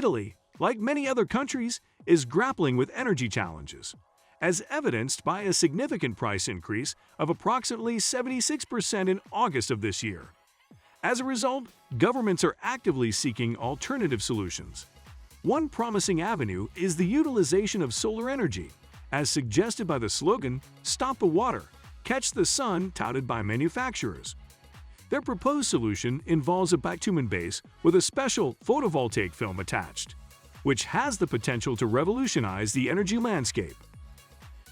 Italy, like many other countries, is grappling with energy challenges, as evidenced by a significant price increase of approximately 76% in August of this year. As a result, governments are actively seeking alternative solutions. One promising avenue is the utilization of solar energy, as suggested by the slogan, "Stop the water, catch the sun," touted by manufacturers. Their proposed solution involves a bitumen base with a special photovoltaic film attached, which has the potential to revolutionize the energy landscape.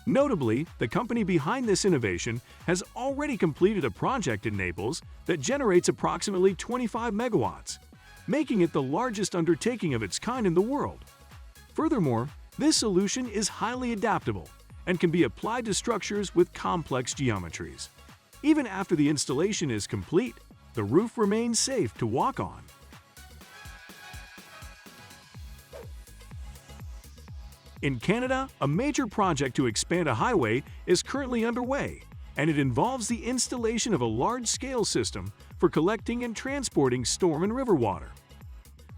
Notably, the company behind this innovation has already completed a project in Naples that generates approximately 25 megawatts, making it the largest undertaking of its kind in the world. Furthermore, this solution is highly adaptable and can be applied to structures with complex geometries. Even after the installation is complete, the roof remains safe to walk on. In Canada, a major project to expand a highway is currently underway, and it involves the installation of a large-scale system for collecting and transporting storm and river water.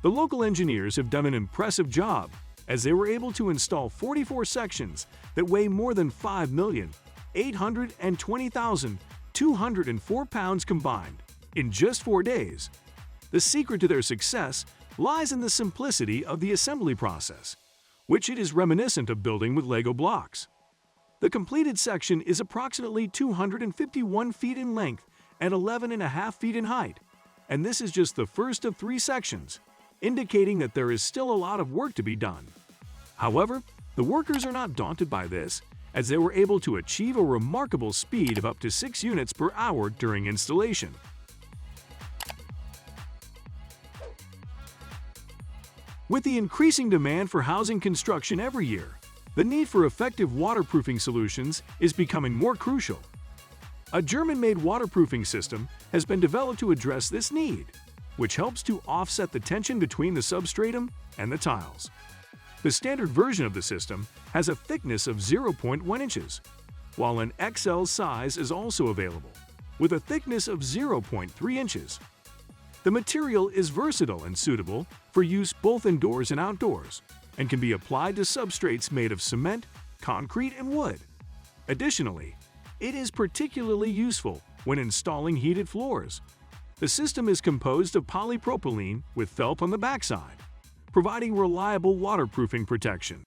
The local engineers have done an impressive job, as they were able to install 44 sections that weigh more than 5,820,204 pounds combined in just 4 days. The secret to their success lies in the simplicity of the assembly process, which it is reminiscent of building with Lego blocks. The completed section is approximately 251 feet in length and 11.5 feet in height, and this is just the first of 3 sections, indicating that there is still a lot of work to be done. However, the workers are not daunted by this, as they were able to achieve a remarkable speed of up to 6 units per hour during installation. With the increasing demand for housing construction every year, the need for effective waterproofing solutions is becoming more crucial. A German-made waterproofing system has been developed to address this need, which helps to offset the tension between the substratum and the tiles. The standard version of the system has a thickness of 0.1 inches, while an XL size is also available, with a thickness of 0.3 inches. The material is versatile and suitable for use both indoors and outdoors, and can be applied to substrates made of cement, concrete, and wood. Additionally, it is particularly useful when installing heated floors. The system is composed of polypropylene with felt on the backside, providing reliable waterproofing protection.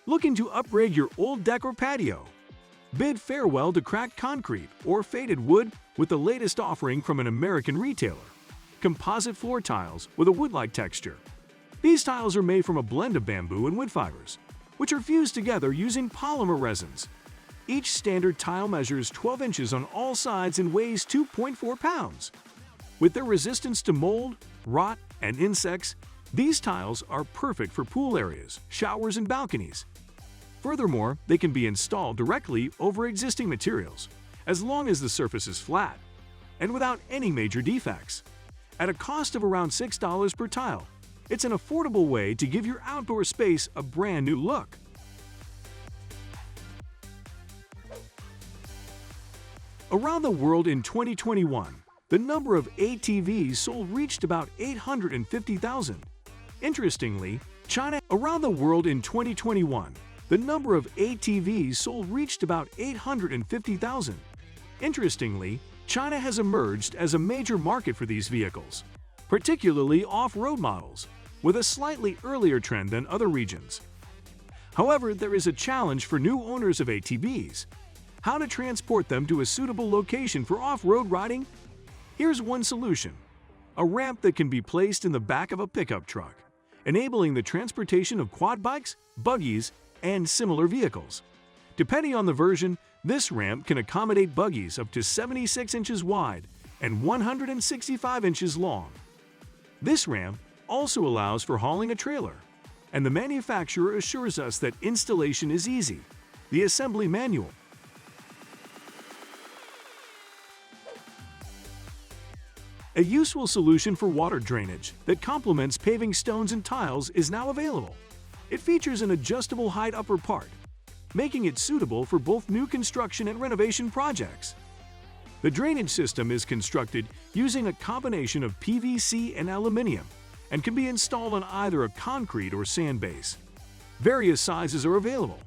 Looking to upgrade your old deck or patio? Bid farewell to cracked concrete or faded wood with the latest offering from an American retailer, composite floor tiles with a wood-like texture. These tiles are made from a blend of bamboo and wood fibers, which are fused together using polymer resins. Each standard tile measures 12 inches on all sides and weighs 2.4 pounds. With their resistance to mold, rot, and insects, these tiles are perfect for pool areas, showers, and balconies. Furthermore, they can be installed directly over existing materials, as long as the surface is flat, and without any major defects. At a cost of around $6 per tile, it's an affordable way to give your outdoor space a brand new look. Around the world in 2021, the number of ATVs sold reached about 850,000. Interestingly, around the world in 2021, the number of ATVs sold reached about 850,000. Interestingly, China has emerged as a major market for these vehicles, particularly off-road models, with a slightly earlier trend than other regions. However, there is a challenge for new owners of ATVs: how to transport them to a suitable location for off-road riding? Here's one solution: a ramp that can be placed in the back of a pickup truck, enabling the transportation of quad bikes, buggies, and similar vehicles. Depending on the version, this ramp can accommodate buggies up to 76 inches wide and 165 inches long. This ramp also allows for hauling a trailer, and the manufacturer assures us that installation is easy. The assembly manual. A useful solution for water drainage that complements paving stones and tiles is now available. It features an adjustable height upper part, making it suitable for both new construction and renovation projects. The drainage system is constructed using a combination of PVC and aluminum and can be installed on either a concrete or sand base. Various sizes are available,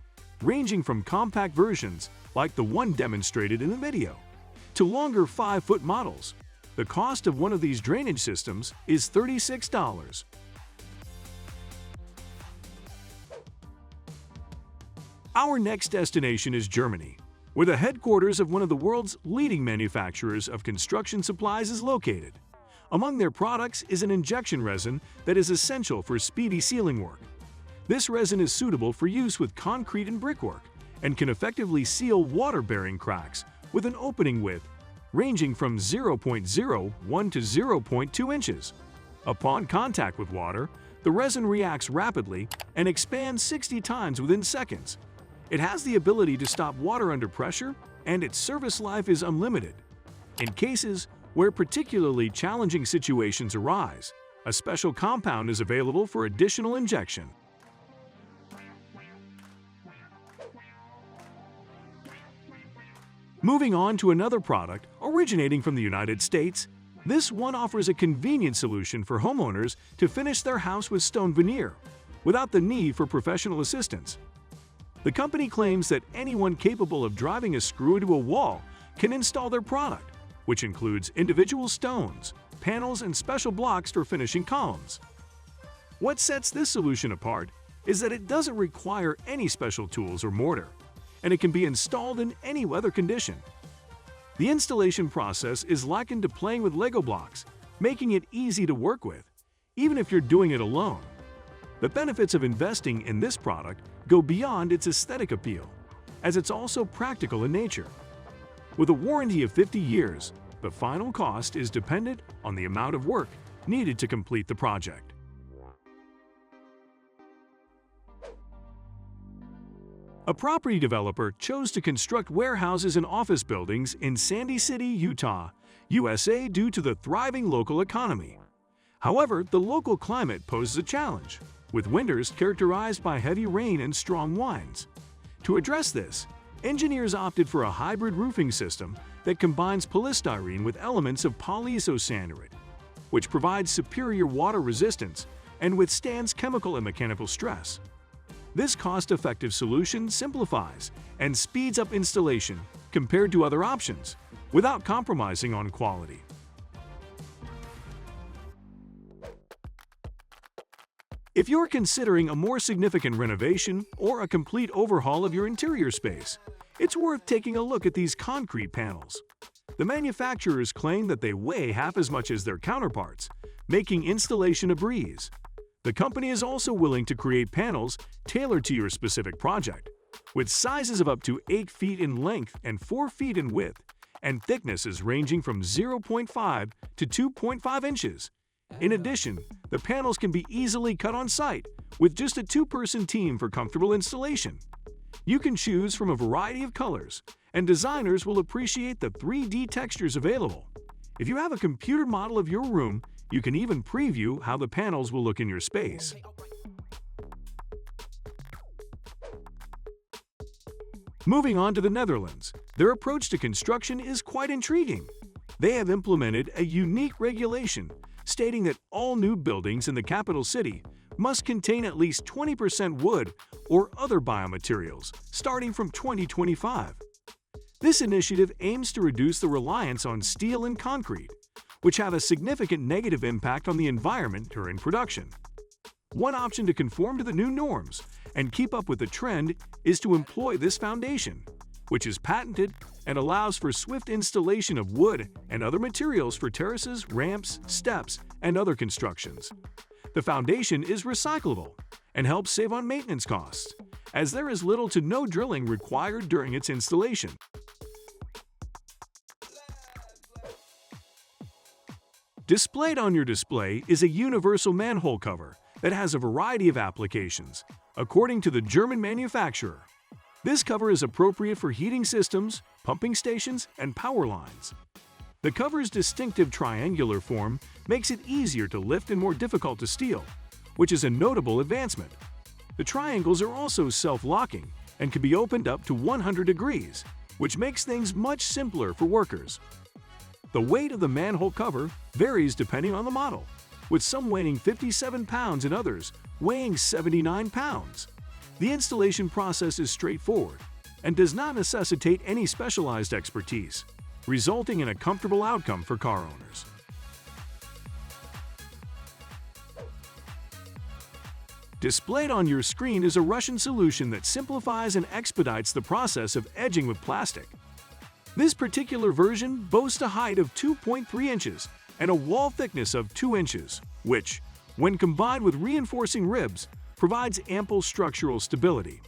ranging from compact versions like the one demonstrated in the video, to longer 5-foot models. The cost of one of these drainage systems is $36. Our next destination is Germany, where the headquarters of one of the world's leading manufacturers of construction supplies is located. Among their products is an injection resin that is essential for speedy sealing work. This resin is suitable for use with concrete and brickwork and can effectively seal water-bearing cracks with an opening width ranging from 0.01 to 0.2 inches. Upon contact with water, the resin reacts rapidly and expands 60 times within seconds. It has the ability to stop water under pressure, and its service life is unlimited. In cases where particularly challenging situations arise, a special compound is available for additional injection. Moving on to another product originating from the United States, this one offers a convenient solution for homeowners to finish their house with stone veneer without the need for professional assistance. The company claims that anyone capable of driving a screw into a wall can install their product, which includes individual stones, panels, and special blocks for finishing columns. What sets this solution apart is that it doesn't require any special tools or mortar, and it can be installed in any weather condition. The installation process is likened to playing with Lego blocks, making it easy to work with, even if you're doing it alone. The benefits of investing in this product go beyond its aesthetic appeal, as it's also practical in nature. With a warranty of 50 years, the final cost is dependent on the amount of work needed to complete the project. A property developer chose to construct warehouses and office buildings in Sandy City, Utah, USA due to the thriving local economy. However, the local climate poses a challenge, with winters characterized by heavy rain and strong winds. To address this, engineers opted for a hybrid roofing system that combines polystyrene with elements of polyisosanurate, which provides superior water resistance and withstands chemical and mechanical stress. This cost-effective solution simplifies and speeds up installation compared to other options, without compromising on quality. If you're considering a more significant renovation or a complete overhaul of your interior space, it's worth taking a look at these concrete panels. The manufacturers claim that they weigh half as much as their counterparts, making installation a breeze. The company is also willing to create panels tailored to your specific project, with sizes of up to 8 feet in length and 4 feet in width, and thicknesses ranging from 0.5 to 2.5 inches. In addition, the panels can be easily cut on site with just a 2-person team for comfortable installation. You can choose from a variety of colors, and designers will appreciate the 3D textures available. If you have a computer model of your room, you can even preview how the panels will look in your space. Moving on to the Netherlands, their approach to construction is quite intriguing. They have implemented a unique regulation stating that all new buildings in the capital city must contain at least 20% wood or other biomaterials starting from 2025. This initiative aims to reduce the reliance on steel and concrete, which have a significant negative impact on the environment during production. One option to conform to the new norms and keep up with the trend is to employ this foundation, which is patented and allows for swift installation of wood and other materials for terraces, ramps, steps, and other constructions. The foundation is recyclable and helps save on maintenance costs, as there is little to no drilling required during its installation. Displayed on your display is a universal manhole cover that has a variety of applications, according to the German manufacturer. This cover is appropriate for heating systems, pumping stations, and power lines. The cover's distinctive triangular form makes it easier to lift and more difficult to steal, which is a notable advancement. The triangles are also self-locking and can be opened up to 100 degrees, which makes things much simpler for workers. The weight of the manhole cover varies depending on the model, with some weighing 57 pounds and others weighing 79 pounds. The installation process is straightforward and does not necessitate any specialized expertise, resulting in a comfortable outcome for car owners. Displayed on your screen is a Russian solution that simplifies and expedites the process of edging with plastic. This particular version boasts a height of 2.3 inches and a wall thickness of 2 inches, which, when combined with reinforcing ribs, provides ample structural stability.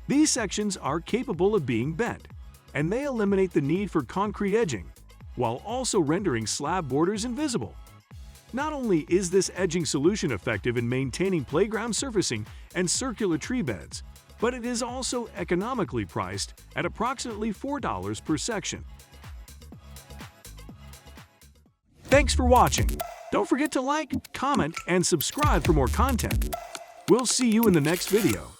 These sections are capable of being bent, and they eliminate the need for concrete edging, while also rendering slab borders invisible. Not only is this edging solution effective in maintaining playground surfacing and circular tree beds, but it is also economically priced at approximately $4 per section. Thanks for watching. Don't forget to like, comment, and subscribe for more content. We'll see you in the next video.